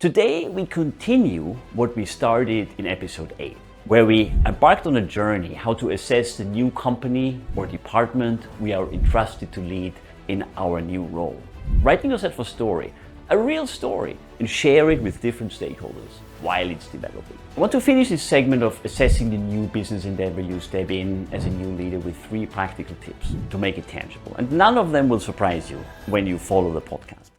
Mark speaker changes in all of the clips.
Speaker 1: Today we continue what we started in episode 8, where we embarked on a journey how to assess the new company or department we are entrusted to lead in our new role. Writing yourself a story, a real story, and share it with different stakeholders while it's developing. I want to finish this segment of assessing the new business endeavor you step in as a new leader with 3 practical tips to make it tangible. And none of them will surprise you when you follow the podcast.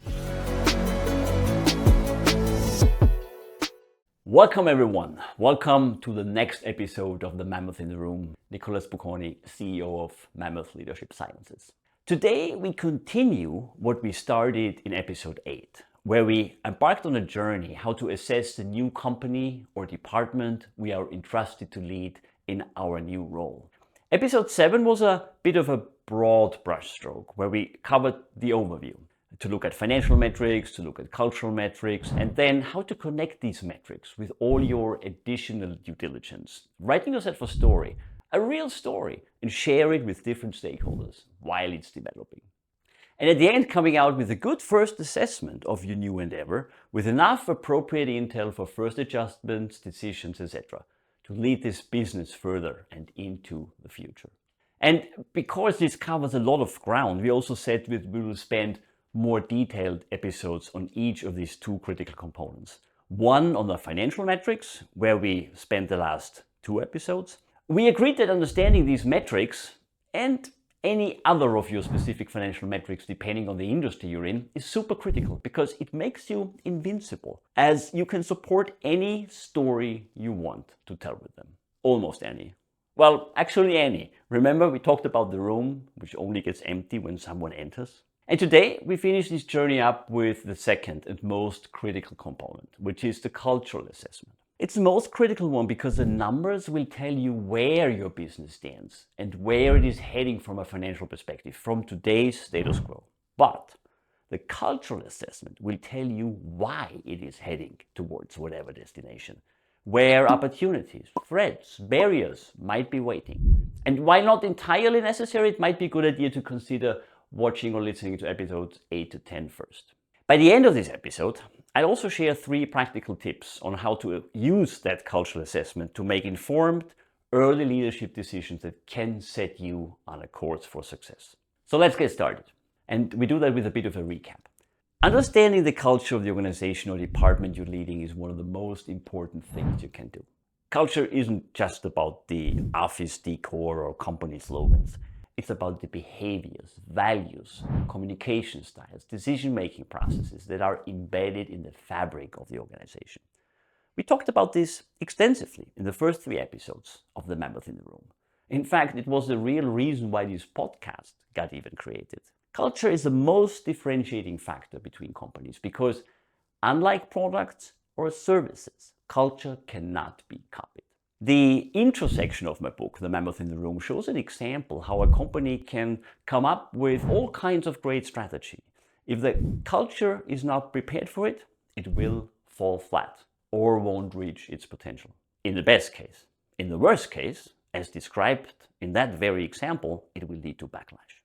Speaker 1: Welcome everyone. Welcome to the next episode of The Mammoth in the Room. Nicholas Bucconi, CEO of Mammoth Leadership Sciences. Today we continue what we started in episode 8, where we embarked on a journey how to assess the new company or department we are entrusted to lead in our new role. Episode 7 was a bit of a broad brushstroke where we covered the overview, to look at financial metrics, to look at cultural metrics, and then how to connect these metrics with all your additional due diligence. Writing yourself a story, a real story, and share it with different stakeholders while it's developing. And at the end, coming out with a good first assessment of your new endeavor with enough appropriate intel for first adjustments, decisions, etc. to lead this business further and into the future. And because this covers a lot of ground, we also said we will spend more detailed episodes on each of these 2 critical components. One on the financial metrics, where we spent the last 2 episodes. We agreed that understanding these metrics and any other of your specific financial metrics, depending on the industry you're in, is super critical because it makes you invincible, as you can support any story you want to tell with them. Almost any. Well, actually any. Remember we talked about the room, which only gets empty when someone enters? And today we finish this journey up with the second and most critical component, which is the cultural assessment. It's the most critical one because the numbers will tell you where your business stands and where it is heading from a financial perspective, from today's status quo. But the cultural assessment will tell you why it is heading towards whatever destination, where opportunities, threats, barriers might be waiting. And while not entirely necessary, it might be a good idea to consider watching or listening to episodes 8 to 10 first. By the end of this episode, I'll also share 3 practical tips on how to use that cultural assessment to make informed, early leadership decisions that can set you on a course for success. So let's get started. And we do that with a bit of a recap. Understanding the culture of the organization or department you're leading is one of the most important things you can do. Culture isn't just about the office decor or company slogans. It's about the behaviors, values, communication styles, decision-making processes that are embedded in the fabric of the organization. We talked about this extensively in the first 3 episodes of The Mammoth in the Room. In fact, it was the real reason why this podcast got even created. Culture is the most differentiating factor between companies because, unlike products or services, culture cannot be copied. The intro section of my book, The Mammoth in the Room, shows an example how a company can come up with all kinds of great strategy. If the culture is not prepared for it, it will fall flat or won't reach its potential. In the best case. In the worst case, as described in that very example, it will lead to backlash.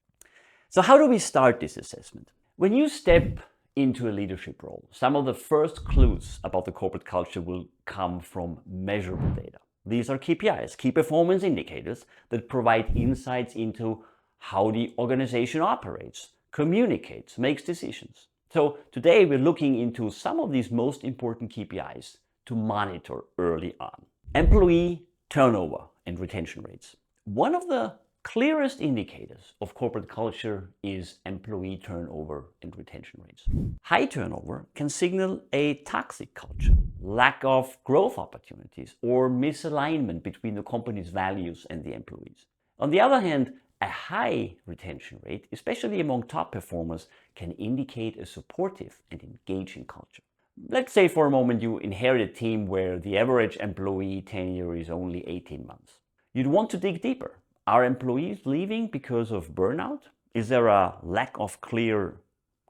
Speaker 1: So how do we start this assessment? When you step into a leadership role, some of the first clues about the corporate culture will come from measurable data. These are KPIs, key performance indicators, that provide insights into how the organization operates, communicates, makes decisions. So today we're looking into some of these most important KPIs to monitor early on. Employee turnover and retention rates. One of the clearest indicators of corporate culture is employee turnover and retention rates. High turnover can signal a toxic culture, lack of growth opportunities, or misalignment between the company's values and the employees. On the other hand, a high retention rate, especially among top performers, can indicate a supportive and engaging culture. Let's say for a moment you inherit a team where the average employee tenure is only 18 months. You'd want to dig deeper. Are employees leaving because of burnout? Is there a lack of clear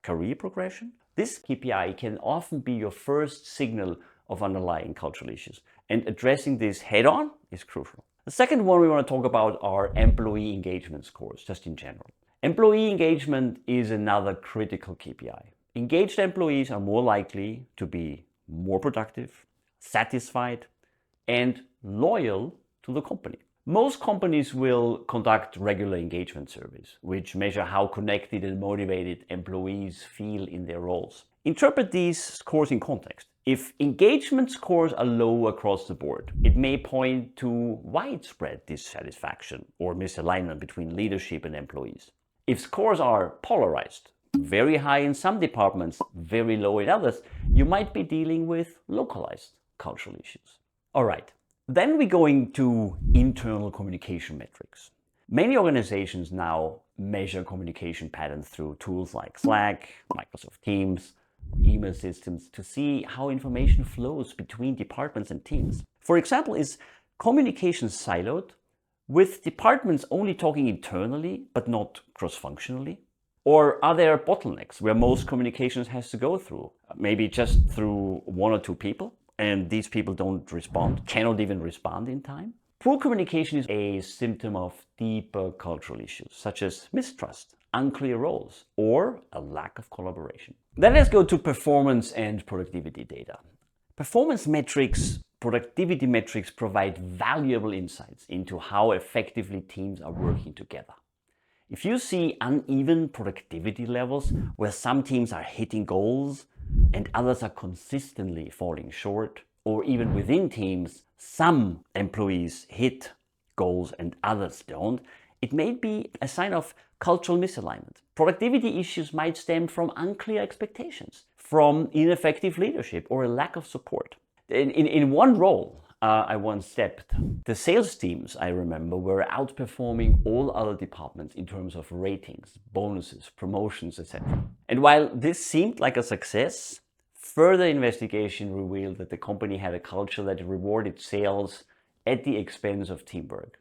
Speaker 1: career progression? This KPI can often be your first signal of underlying cultural issues, and addressing this head-on is crucial. The second one we want to talk about are employee engagement scores, just in general. Employee engagement is another critical KPI. Engaged employees are more likely to be more productive, satisfied, and loyal to the company. Most companies will conduct regular engagement surveys, which measure how connected and motivated employees feel in their roles. Interpret these scores in context. If engagement scores are low across the board, it may point to widespread dissatisfaction or misalignment between leadership and employees. If scores are polarized, very high in some departments, very low in others, you might be dealing with localized cultural issues. All right, then we go into internal communication metrics. Many organizations now measure communication patterns through tools like Slack, Microsoft Teams, email systems to see how information flows between departments and teams. For example, is communication siloed, with departments only talking internally but not cross-functionally? Or are there bottlenecks where most communications has to go through? Maybe just through one or two people, and these people don't respond, cannot even respond in time? Poor communication is a symptom of deeper cultural issues, such as mistrust, unclear roles, or a lack of collaboration. Then let's go to performance and productivity data. Performance metrics, productivity metrics provide valuable insights into how effectively teams are working together. If you see uneven productivity levels where some teams are hitting goals and others are consistently falling short, or even within teams, some employees hit goals and others don't, it may be a sign of cultural misalignment. Productivity issues might stem from unclear expectations, from ineffective leadership, or a lack of support. In one role I once stepped, the sales teams, I remember, were outperforming all other departments in terms of ratings, bonuses, promotions, etc. And while this seemed like a success, further investigation revealed that the company had a culture that rewarded sales at the expense of teamwork.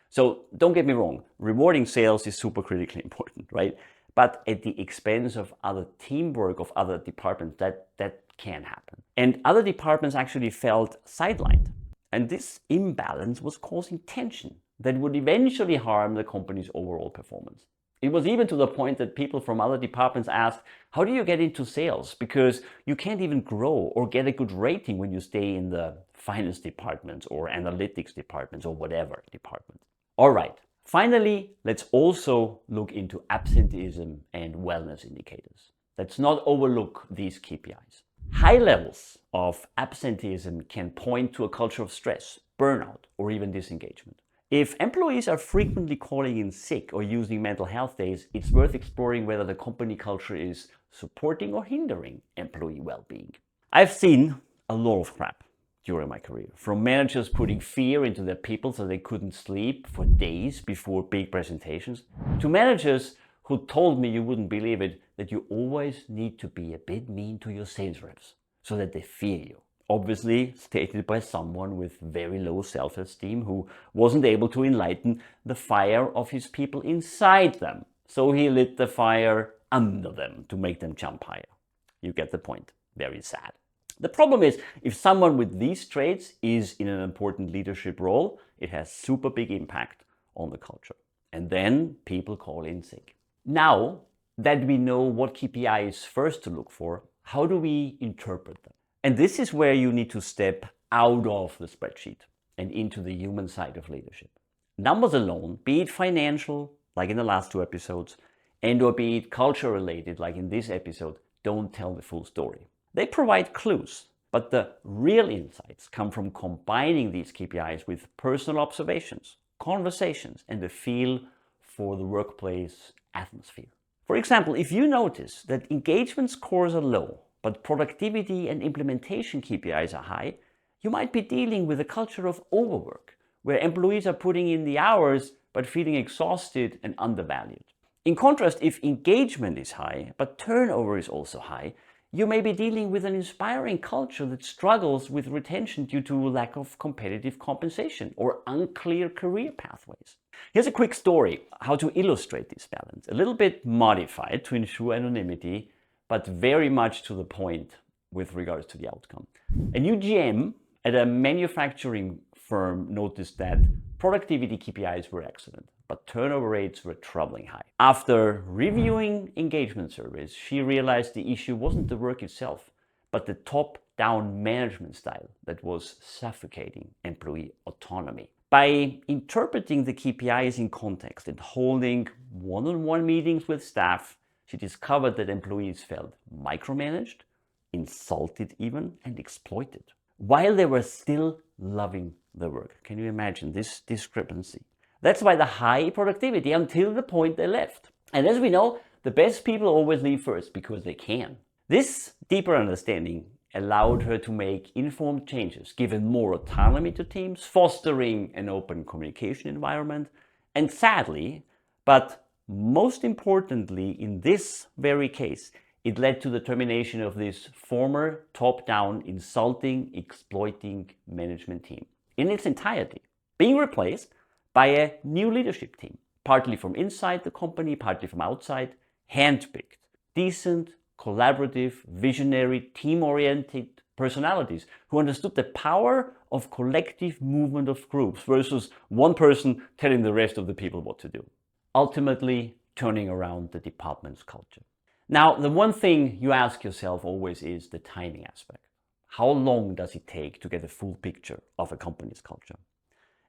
Speaker 1: So don't get me wrong, rewarding sales is super critically important, right? But at the expense of other teamwork of other departments, that can happen. And other departments actually felt sidelined. And this imbalance was causing tension that would eventually harm the company's overall performance. It was even to the point that people from other departments asked, how do you get into sales? Because you can't even grow or get a good rating when you stay in the finance departments or analytics departments or whatever department. All right, finally, let's also look into absenteeism and wellness indicators. Let's not overlook these KPIs. High levels of absenteeism can point to a culture of stress, burnout, or even disengagement. If employees are frequently calling in sick or using mental health days, it's worth exploring whether the company culture is supporting or hindering employee well-being. I've seen a lot of crap during my career, from managers putting fear into their people so they couldn't sleep for days before big presentations, to managers who told me, you wouldn't believe it, that you always need to be a bit mean to your sales reps so that they fear you. Obviously stated by someone with very low self-esteem who wasn't able to enlighten the fire of his people inside them. So he lit the fire under them to make them jump higher. You get the point. Very sad. The problem is, if someone with these traits is in an important leadership role, it has super big impact on the culture. And then people call in sick. Now that we know what KPIs first to look for, how do we interpret them? And this is where you need to step out of the spreadsheet and into the human side of leadership. Numbers alone, be it financial, like in the last two episodes, and or be it culture related, like in this episode, don't tell the full story. They provide clues, but the real insights come from combining these KPIs with personal observations, conversations, and the feel for the workplace atmosphere. For example, if you notice that engagement scores are low, but productivity and implementation KPIs are high, you might be dealing with a culture of overwork, where employees are putting in the hours but feeling exhausted and undervalued. In contrast, if engagement is high, but turnover is also high, you may be dealing with an inspiring culture that struggles with retention due to lack of competitive compensation or unclear career pathways. Here's a quick story how to illustrate this balance, a little bit modified to ensure anonymity, but very much to the point with regards to the outcome. A new GM at a manufacturing firm noticed that productivity KPIs were excellent, but turnover rates were troubling high. After reviewing engagement surveys, she realized the issue wasn't the work itself, but the top top-down management style that was suffocating employee autonomy. By interpreting the KPIs in context and holding one-on-one meetings with staff, she discovered that employees felt micromanaged, insulted even, and exploited, while they were still loving the work. Can you imagine this discrepancy? That's why the high productivity until the point they left. And as we know, the best people always leave first because they can. This deeper understanding allowed her to make informed changes, giving more autonomy to teams, fostering an open communication environment, and sadly, but most importantly in this very case, it led to the termination of this former top-down, insulting, exploiting management team in its entirety, being replaced by a new leadership team, partly from inside the company, partly from outside, handpicked, decent, collaborative, visionary, team-oriented personalities who understood the power of collective movement of groups versus one person telling the rest of the people what to do, ultimately turning around the department's culture. Now, the one thing you ask yourself always is the timing aspect. How long does it take to get a full picture of a company's culture?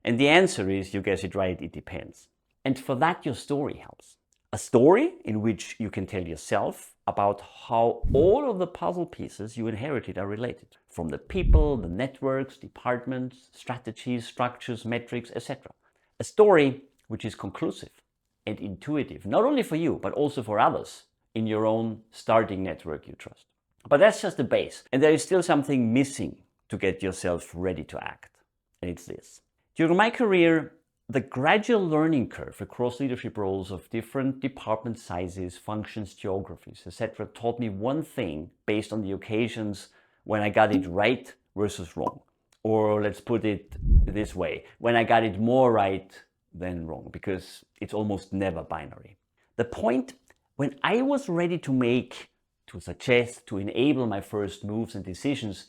Speaker 1: And the answer is, you guess it right, it depends. And for that, your story helps. A story in which you can tell yourself about how all of the puzzle pieces you inherited are related, from the people, the networks, departments, strategies, structures, metrics, etc. A story which is conclusive and intuitive, not only for you, but also for others in your own starting network you trust. But that's just the base, and there is still something missing to get yourself ready to act, and it's this. During my career, the gradual learning curve across leadership roles of different department sizes, functions, geographies, etc. taught me one thing based on the occasions when I got it right versus wrong. Or let's put it this way, when I got it more right than wrong, because it's almost never binary. The point when I was ready to make, to suggest, to enable my first moves and decisions,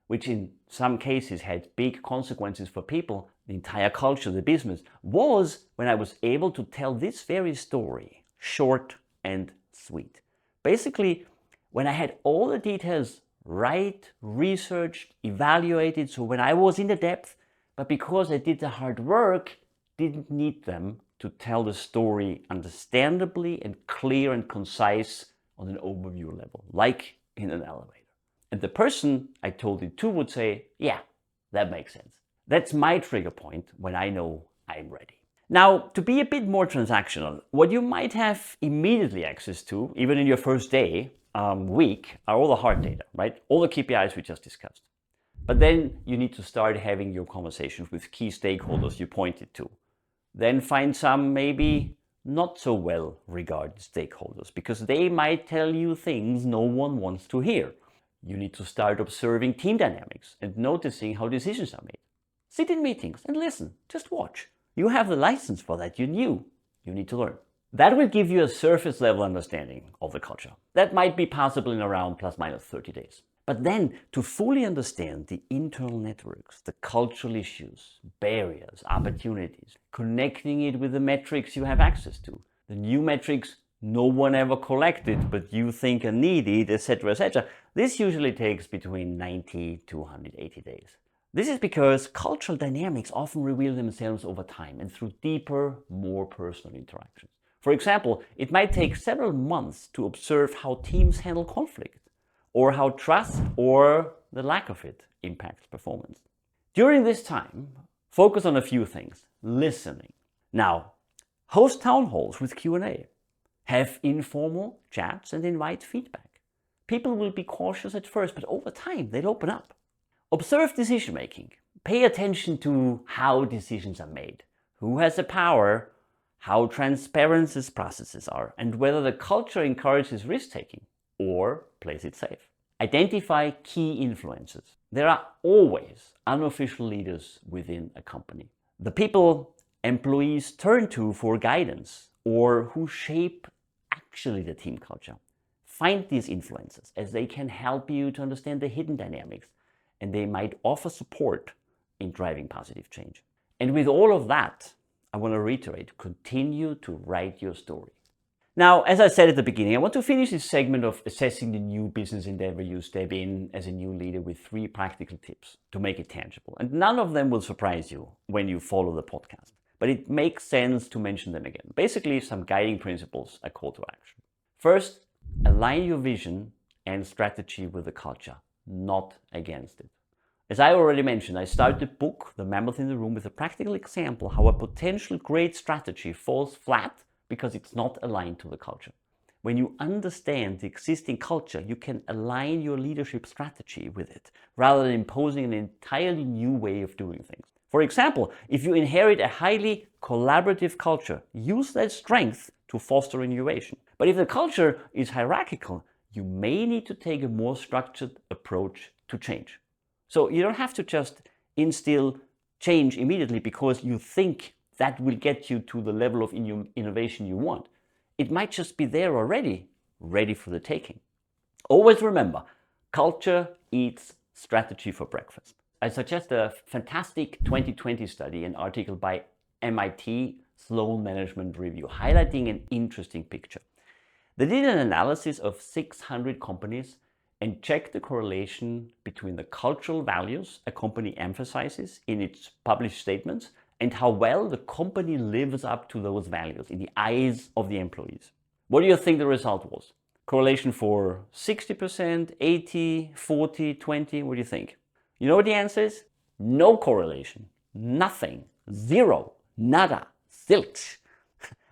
Speaker 1: which in some cases had big consequences for people, the entire culture, the business, was when I was able to tell this very story, short and sweet. Basically, when I had all the details right, researched, evaluated, so when I was in the depth, but because I did the hard work, didn't need them to tell the story understandably and clear and concise on an overview level, like in an elevator. And the person I told it to would say, yeah, that makes sense. That's my trigger point when I know I'm ready. Now, to be a bit more transactional, what you might have immediately access to, even in your first day, week, are all the hard data, right? All the KPIs we just discussed. But then you need to start having your conversations with key stakeholders you pointed to. Then find some maybe not so well regarded stakeholders, because they might tell you things no one wants to hear. You need to start observing team dynamics and noticing how decisions are made. Sit in meetings and listen, just watch. You have the license for that, you need to learn. That will give you a surface level understanding of the culture. That might be possible in around plus minus 30 days. But then to fully understand the internal networks, the cultural issues, barriers, opportunities, connecting it with the metrics you have access to, the new metrics no one ever collected but you think are needed, etc., etc. This usually takes between 90 to 180 days. This is because cultural dynamics often reveal themselves over time and through deeper, more personal interactions. For example, it might take several months to observe how teams handle conflict, or how trust, or the lack of it, impacts performance. During this time, focus on a few things. Listening. Now, host town halls with Q&A. Have informal chats and invite feedback. People will be cautious at first, but over time they'll open up. Observe decision making. Pay attention to how decisions are made, who has the power, how transparent these processes are, and whether the culture encourages risk-taking or plays it safe. Identify key influences. There are always unofficial leaders within a company. The people employees turn to for guidance or who shape actually the team culture. Find these influences, as they can help you to understand the hidden dynamics, and they might offer support in driving positive change. And with all of that, I want to reiterate, continue to write your story. Now, as I said at the beginning, I want to finish this segment of assessing the new business endeavor you step in as a new leader with 3 practical tips to make it tangible. And none of them will surprise you when you follow the podcast, but it makes sense to mention them again. Basically, some guiding principles, a call to action. First, align your vision and strategy with the culture, not against it. As I already mentioned, I started the book, The Mammoth in the Room, with a practical example how a potential great strategy falls flat because it's not aligned to the culture. When you understand the existing culture, you can align your leadership strategy with it, rather than imposing an entirely new way of doing things. For example, if you inherit a highly collaborative culture, use that strength to foster innovation. But if the culture is hierarchical, you may need to take a more structured approach to change. So you don't have to just instill change immediately because you think that will get you to the level of innovation you want. It might just be there already, ready for the taking. Always remember, culture eats strategy for breakfast. I suggest a fantastic 2020 study, an article by MIT Sloan Management Review, highlighting an interesting picture. They did an analysis of 600 companies and checked the correlation between the cultural values a company emphasizes in its published statements and how well the company lives up to those values in the eyes of the employees. What do you think the result was? Correlation for 60%, 80, 40, 20, what do you think? You know what the answer is? No correlation, nothing, zero, nada, zilch.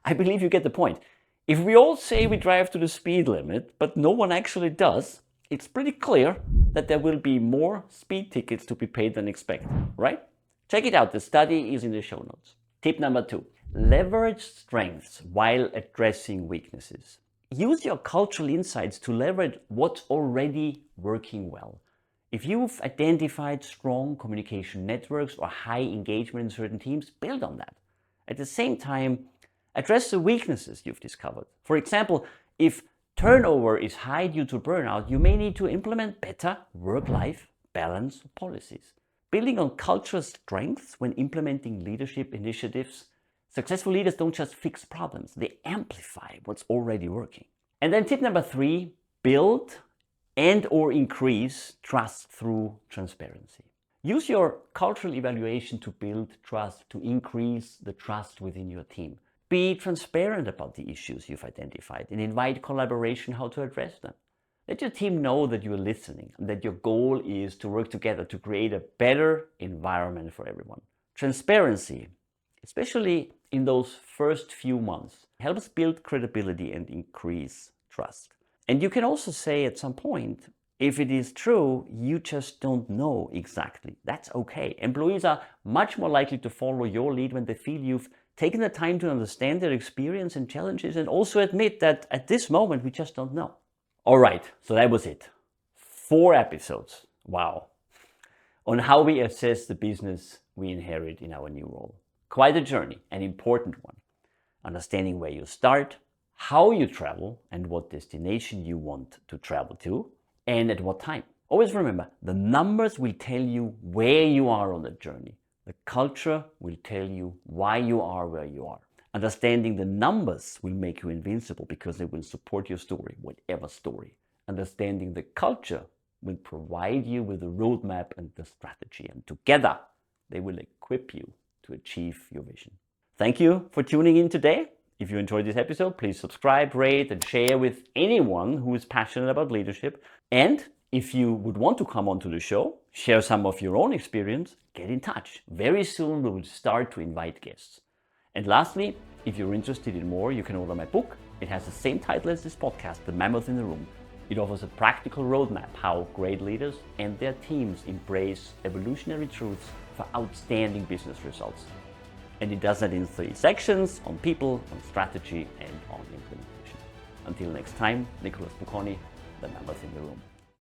Speaker 1: I believe you get the point. If we all say we drive to the speed limit, but no one actually does, it's pretty clear that there will be more speed tickets to be paid than expected, right? Check it out, the study is in the show notes. Tip number 2, leverage strengths while addressing weaknesses. Use your cultural insights to leverage what's already working well. If you've identified strong communication networks or high engagement in certain teams, build on that. At the same time, address the weaknesses you've discovered. For example, if turnover is high due to burnout, you may need to implement better work-life balance policies. Building on cultural strengths when implementing leadership initiatives, successful leaders don't just fix problems, they amplify what's already working. And then tip number 3, build and/or increase trust through transparency. Use your cultural evaluation to build trust, to increase the trust within your team. Be transparent about the issues you've identified and invite collaboration how to address them. Let your team know that you're listening and that your goal is to work together to create a better environment for everyone. Transparency, especially in those first few months, helps build credibility and increase trust. And you can also say at some point, if it is true, you just don't know exactly. That's okay. Employees are much more likely to follow your lead when they feel you've taken the time to understand their experience and challenges and also admit that at this moment we just don't know. All right, so that was it. 4 episodes, wow, on how we assess the business we inherit in our new role. Quite a journey, an important one. Understanding where you start, how you travel, and what destination you want to travel to, and at what time. Always remember, the numbers will tell you where you are on the journey. The culture will tell you why you are where you are. Understanding the numbers will make you invincible because they will support your story, whatever story. Understanding the culture will provide you with the roadmap and the strategy, and together they will equip you to achieve your vision. Thank you for tuning in today. If you enjoyed this episode, please subscribe, rate, and share with anyone who is passionate about leadership. And if you would want to come onto the show, share some of your own experience, get in touch. Very soon we will start to invite guests. And lastly, if you're interested in more, you can order my book. It has the same title as this podcast, The Mammoth in the Room. It offers a practical roadmap how great leaders and their teams embrace evolutionary truths for outstanding business results. And it does that in 3 sections on people, on strategy, and on implementation. Until next time, Nicholas Bucconi, The Mammoth in the Room.